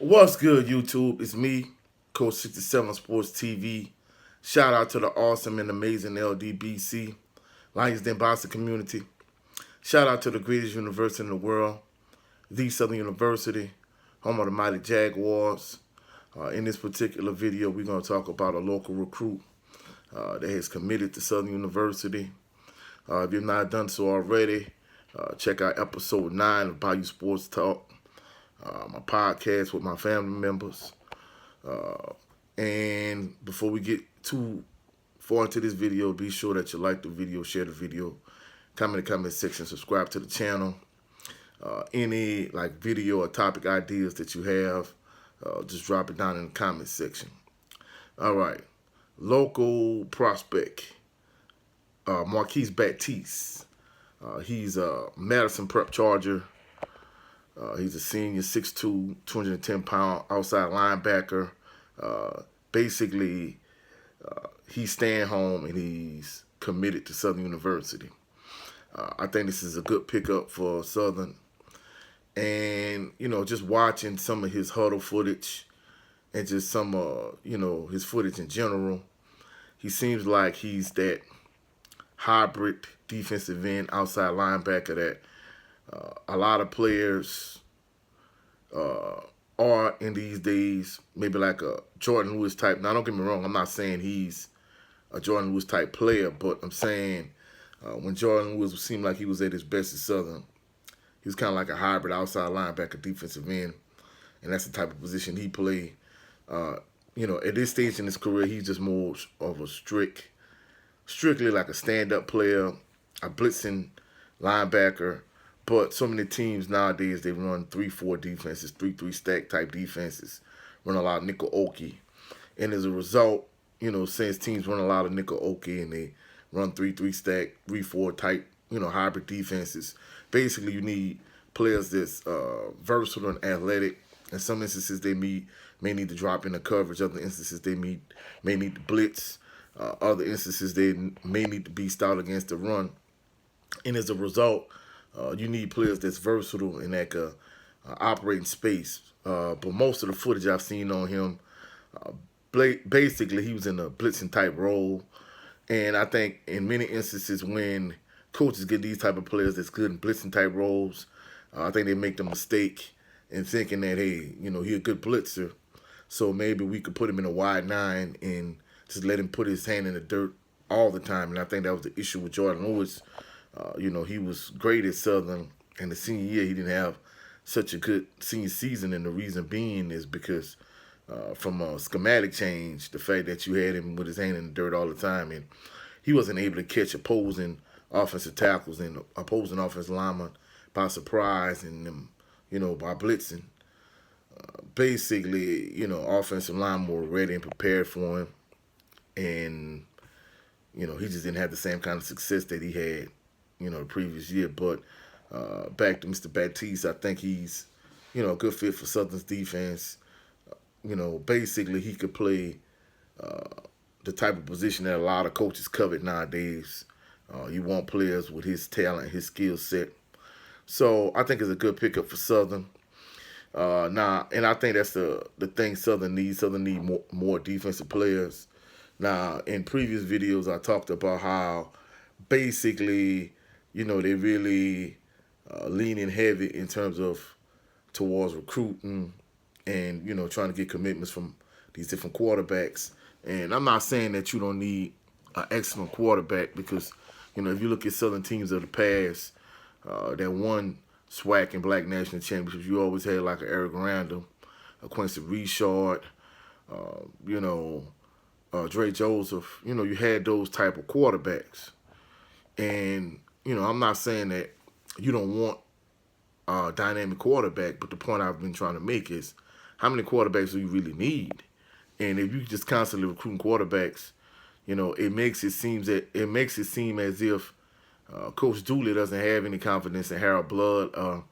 What's good, YouTube? It's me, Coach 67 Sports TV. Shout out to the awesome and amazing LDBC, Lions Den Boston community. Shout out to the greatest university in the world, the Southern University, home of the mighty Jaguars. In this particular video, we're going to talk about a local recruit that has committed to Southern University. If you've not done so already, check out episode 9 of Bayou Sports Talk, my podcast with my family members. And before we get too far into this video, be sure that you like the video, share the video, comment in the comment section, subscribe to the channel. Any video or topic ideas that you have, just drop it down in the comment section. All right, local prospect, Markeis Batiste. He's a Madison prep charger. He's a senior, 6'2", 210-pound outside linebacker. Basically, he's staying home and he's committed to Southern University. I think this is a good pickup for Southern. And, just watching some of his huddle footage and just some, his footage in general, he seems like he's that hybrid defensive end outside linebacker that a lot of players are in these days, maybe like a Jordan Lewis type. Now, don't get me wrong, I'm not saying he's a Jordan Lewis type player, but I'm saying when Jordan Lewis seemed like he was at his best at Southern, he was kind of like a hybrid outside linebacker defensive end, and that's the type of position he played. At this stage in his career, he's just more of a strictly like a stand-up player, a blitzing linebacker. But so many teams nowadays, they run 3-4 defenses, 3-3 stack type defenses, run a lot of nickel okie. And as a result, since teams run a lot of nickel okie and they run 3-3 stack, 3-4 type, hybrid defenses, basically you need players that's versatile and athletic. In some instances, they may need to drop into coverage. Other instances, they may need to blitz. Other instances, they may need to be stout against the run. And as a result, you need players that's versatile and that can operate in space. But most of the footage I've seen on him, basically he was in a blitzing type role. And I think in many instances when coaches get these type of players that's good in blitzing type roles, I think they make the mistake in thinking that, hey, he's a good blitzer, so maybe we could put him in a wide 9 and just let him put his hand in the dirt all the time. And I think that was the issue with Jordan Lewis. He was great at Southern, and the senior year he didn't have such a good senior season, and the reason being is because from a schematic change, the fact that you had him with his hand in the dirt all the time, and he wasn't able to catch opposing offensive tackles and opposing offensive linemen by surprise and them, by blitzing. Basically, offensive linemen were ready and prepared for him, and he just didn't have the same kind of success that he had the previous year. But back to Mr. Batiste, I think he's, a good fit for Southern's defense. Basically he could play the type of position that a lot of coaches covet nowadays. You want players with his talent, his skill set. So I think it's a good pickup for Southern. And I think that's the thing Southern needs. Southern need more defensive players. Now, in previous videos, I talked about how basically, they really lean in heavy in terms of towards recruiting and, trying to get commitments from these different quarterbacks. And I'm not saying that you don't need an excellent quarterback because, if you look at Southern teams of the past that won SWAC and Black National Championships, you always had like an Eric Randall, a Quincy Richard, Dre Joseph. You had those type of quarterbacks. And, I'm not saying that you don't want a dynamic quarterback, but the point I've been trying to make is how many quarterbacks do you really need? And if you just constantly recruiting quarterbacks, it makes it seem as if Coach Dooley doesn't have any confidence in Harold Blood, the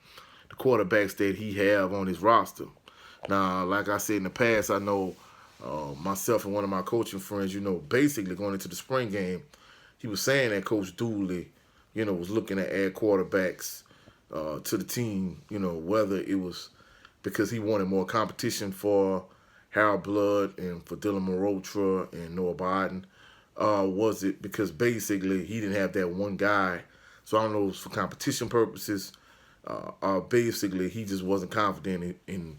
quarterbacks that he have on his roster. Now, like I said in the past, I know myself and one of my coaching friends, basically going into the spring game, he was saying that Coach Dooley, was looking to add quarterbacks to the team, whether it was because he wanted more competition for Harold Blood and for Dylan Morotra and Noah Biden? Was it because basically he didn't have that one guy? So I don't know if it was for competition purposes. Basically he just wasn't confident in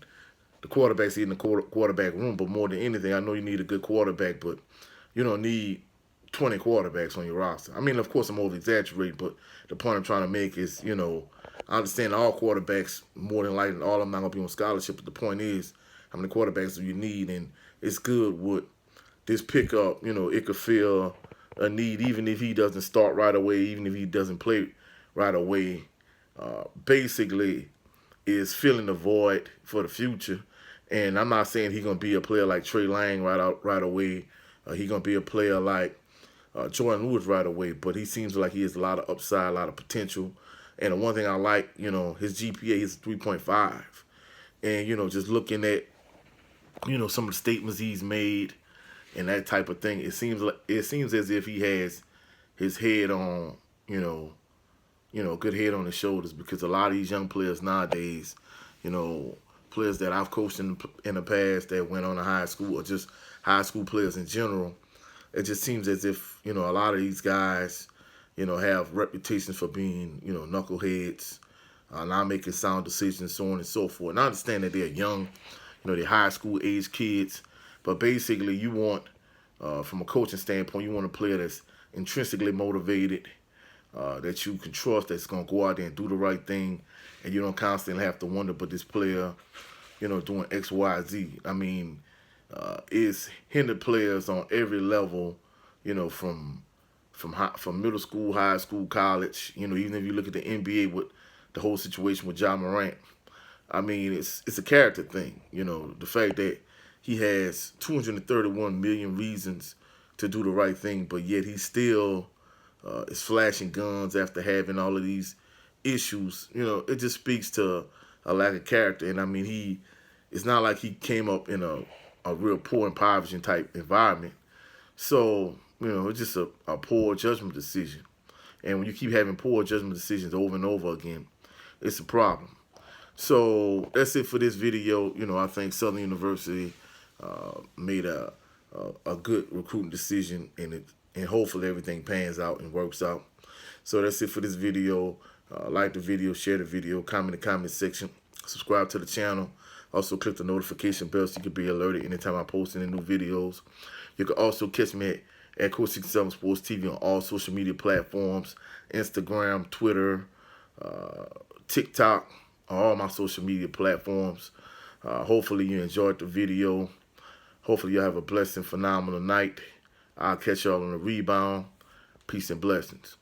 the quarterbacks in the quarterback room. But more than anything, I know you need a good quarterback, but you don't need 20 quarterbacks on your roster. I mean, of course, I'm over exaggerating, but the point I'm trying to make is, I understand all quarterbacks, more than likely, all of them not going to be on scholarship, but the point is, how many quarterbacks do you need? And it's good with this pickup, it could fill a need, even if he doesn't start right away, even if he doesn't play right away. Basically, is filling the void for the future. And I'm not saying he's going to be a player like Trey Lang right away. He's going to be a player like Jordan Lewis right away, but he seems like he has a lot of upside, a lot of potential. And the one thing I like, his GPA is 3.5. And, just looking at, some of the statements he's made and that type of thing, it seems as if he has his head on, good head on his shoulders, because a lot of these young players nowadays, players that I've coached in the past that went on to high school, or just high school players in general, it just seems as if, a lot of these guys, have reputations for being, knuckleheads, not making sound decisions, so on and so forth. And I understand that they're young, they're high school age kids, but basically you want, from a coaching standpoint, you want a player that's intrinsically motivated, that you can trust, that's going to go out there and do the right thing, and you don't constantly have to wonder, but this player, doing X, Y, Z. I mean, it's hindered players on every level, from middle school, high school, college. Even if you look at the NBA with the whole situation with Ja Morant, I mean, it's a character thing. The fact that he has 231 million reasons to do the right thing, but yet he still is flashing guns after having all of these issues. It just speaks to a lack of character. And I mean, it's not like he came up in a real poor, impoverishing type environment. So, it's just a poor judgment decision. And when you keep having poor judgment decisions over and over again, it's a problem. So that's it for this video. I think Southern University made a good recruiting decision, and hopefully everything pans out and works out. So that's it for this video. Like the video, share the video, comment in the comment section, subscribe to the channel. Also click the notification bell so you can be alerted anytime I post any new videos. You can also catch me at Coach 67 Sports TV on all social media platforms, Instagram, Twitter, TikTok, all my social media platforms. Hopefully you enjoyed the video. Hopefully you have a blessed and phenomenal night. I'll catch y'all on the rebound. Peace and blessings.